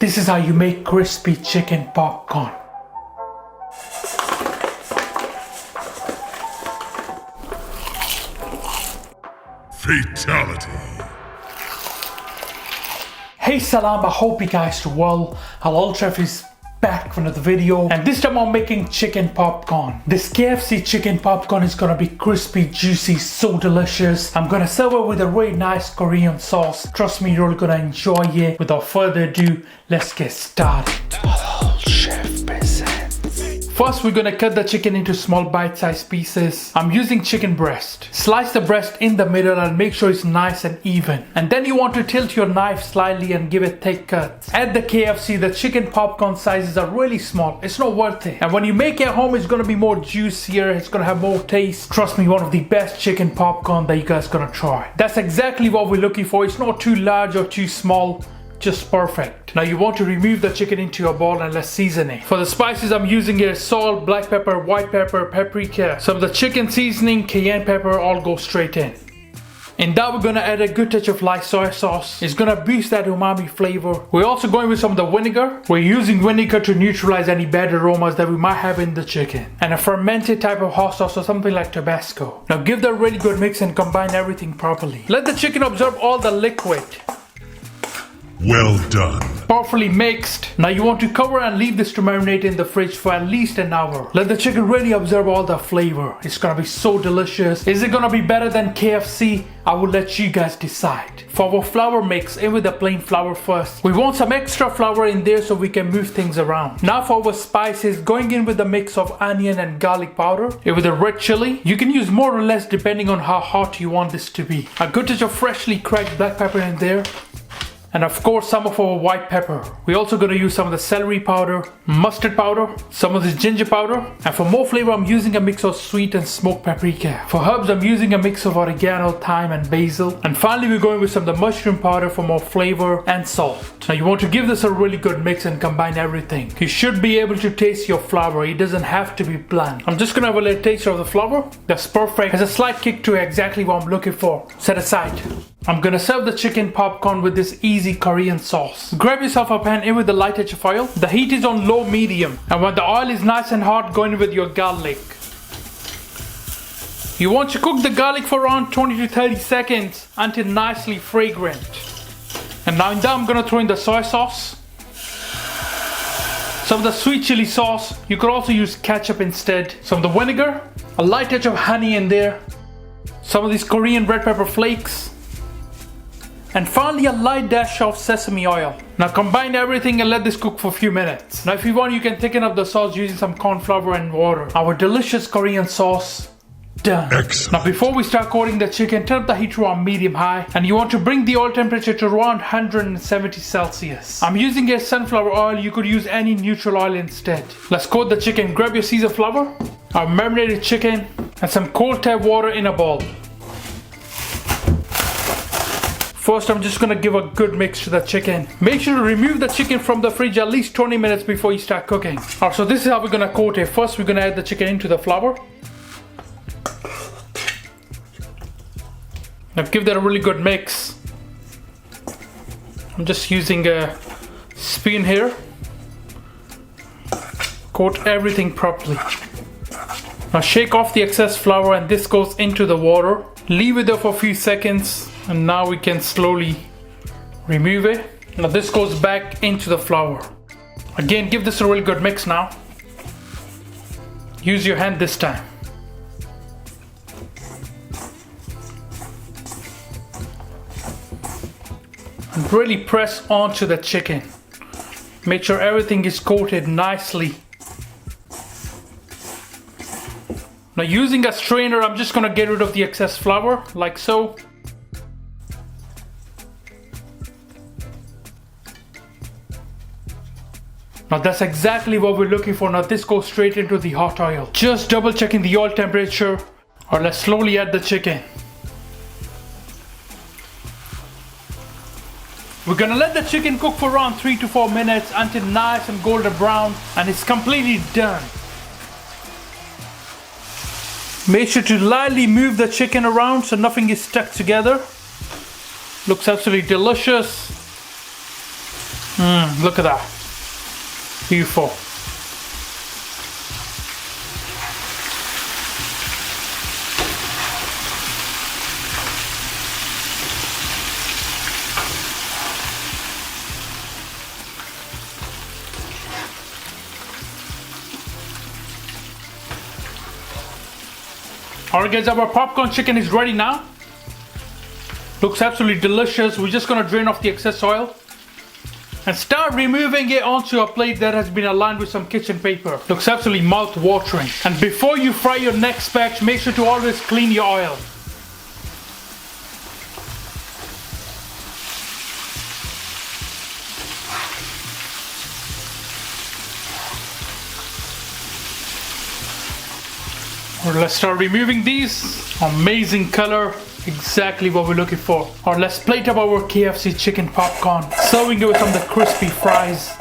This is how you make crispy chicken popcorn. Fatality. Hey salam, I hope you guys are well. Halal Chef is back for another video, and this time I'm making chicken popcorn. This KFC chicken popcorn is gonna be crispy, juicy, so delicious. I'm gonna serve it with a really nice Korean sauce. Trust me, you're really gonna enjoy it. Without further ado, let's get started. Halal Chef presents. First, we're gonna cut the chicken into small bite-sized pieces. I'm using chicken breast. Slice the breast in the middle and make sure it's nice and even. And then you want to tilt your knife slightly and give it thick cuts. At the KFC, the chicken popcorn sizes are really small. It's not worth it. And when you make it at home, it's gonna be more juicier. It's gonna have more taste. Trust me, one of the best chicken popcorn that you guys gonna try. That's exactly what we're looking for. It's not too large or too small. Just perfect. Now you want to remove the chicken into a bowl and let's season it. For the spices I'm using here salt, black pepper, white pepper, paprika. Some of the chicken seasoning, cayenne pepper all go straight in. In that we're gonna add a good touch of light soy sauce. It's gonna boost that umami flavor. We're also going with some of the vinegar. We're using vinegar to neutralize any bad aromas that we might have in the chicken. And a fermented type of hot sauce or something like Tabasco. Now give that a really good mix and combine everything properly. Let the chicken absorb all the liquid. Well done. Properly mixed. Now you want to cover and leave this to marinate in the fridge for at least an hour. Let the chicken really absorb all the flavor. It's gonna be so delicious. Is it gonna be better than KFC? I will let you guys decide. For our flour mix, in with the plain flour first. We want some extra flour in there so we can move things around. Now for our spices, going in with a mix of onion and garlic powder. In with the red chili. You can use more or less depending on how hot you want this to be. A good touch of freshly cracked black pepper in there. And of course some of our white pepper. We're also going to use some of the celery powder, mustard powder, some of this ginger powder. And for more flavor I'm using a mix of sweet and smoked paprika. For herbs I'm using a mix of oregano, thyme and basil. And finally we're going with some of the mushroom powder for more flavor and salt. Now you want to give this a really good mix and combine everything. You should be able to taste your flour. It doesn't have to be bland. I'm just going to have a little taste of the flour. That's perfect. Has a slight kick to it, exactly what I'm looking for. Set aside. I'm gonna serve the chicken popcorn with this easy Korean sauce. Grab yourself a pan in with the light touch of oil. The heat is on low medium. And when the oil is nice and hot, go in with your garlic. You want to cook the garlic for around 20 to 30 seconds until nicely fragrant. And now in that I'm gonna throw in the soy sauce. Some of the sweet chili sauce. You could also use ketchup instead. Some of the vinegar. A light touch of honey in there. Some of these Korean red pepper flakes. And finally a light dash of sesame oil. Now combine everything and let this cook for a few minutes. Now if you want you can thicken up the sauce using some corn flour and water. Our delicious Korean sauce done. Excellent. Now before we start coating the chicken, turn up the heat to around medium high. And you want to bring the oil temperature to around 170 Celsius. I'm using a sunflower oil. You could use any neutral oil instead. Let's coat the chicken. Grab your seasoned flour, our marinated chicken, and some cold tap water in a bowl. First, I'm just gonna give a good mix to the chicken. Make sure to remove the chicken from the fridge at least 20 minutes before you start cooking. Alright, so this is how we're gonna coat it. First, we're gonna add the chicken into the flour. Now give that a really good mix. I'm just using a spoon here. Coat everything properly. Now shake off the excess flour and this goes into the water. Leave it there for a few seconds. And now we can slowly remove it. Now this goes back into the flour. Again, give this a really good mix now. Use your hand this time. And really press onto the chicken. Make sure everything is coated nicely. Now using a strainer, I'm just gonna get rid of the excess flour, like so. Now that's exactly what we're looking for. Now this goes straight into the hot oil. Just double checking the oil temperature, or let's slowly add the chicken. We're gonna let the chicken cook for around 3 to 4 minutes until nice and golden brown and it's completely done. Make sure to lightly move the chicken around so nothing is stuck together. Looks absolutely delicious. Look at that. Beautiful. Alright guys, our popcorn chicken is ready now. Looks absolutely delicious. We're just gonna drain off the excess oil and start removing it onto a plate that has been aligned with some kitchen paper. Looks absolutely mouth-watering. And before you fry your next batch, make sure to always clean your oil. Let's start removing these. Amazing color, exactly what we're looking for. Or let's plate up our KFC chicken popcorn, serving it with some of the crispy fries.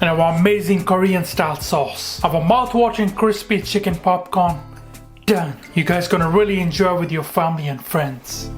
And our amazing Korean style sauce. Our mouth-watering crispy chicken popcorn. Done. You guys gonna really enjoy with your family and friends.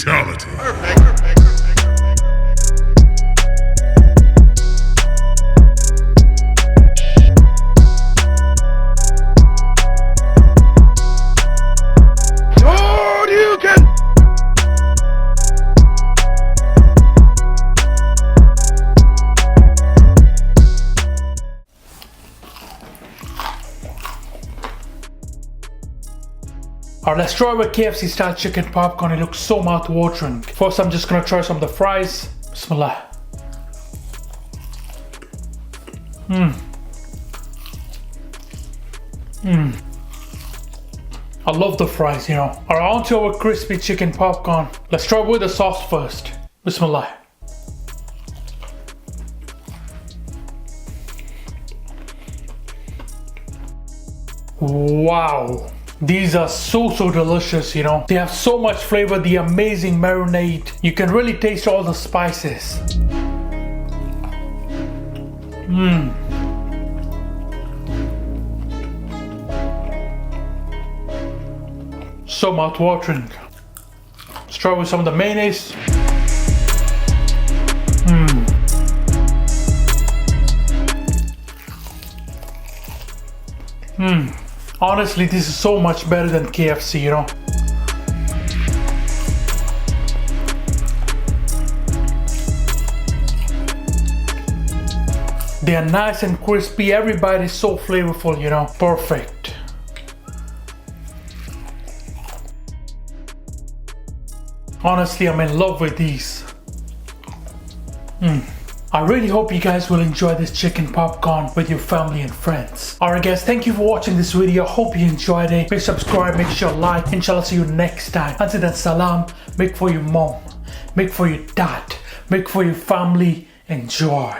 Fatality. Alright, let's try our KFC style chicken popcorn. It looks so mouth-watering. First, I'm just gonna try some of the fries. Bismillah. I love the fries, you know. Alright, on to our crispy chicken popcorn. Let's try with the sauce first. Bismillah. Wow. These are so delicious, you know. They have so much flavor, the amazing marinade. You can really taste all the spices. So mouth-watering. Let's try with some of the mayonnaise. Honestly, this is so much better than KFC, you know. They are nice and crispy. Every bite is so flavorful, you know. Perfect. Honestly, I'm in love with these. I really hope you guys will enjoy this chicken popcorn with your family and friends. Alright guys, thank you for watching this video. Hope you enjoyed it. Make sure subscribe, make sure like. Inshallah, see you next time. Until then, salam. Make for your mom. Make for your dad. Make for your family. Enjoy.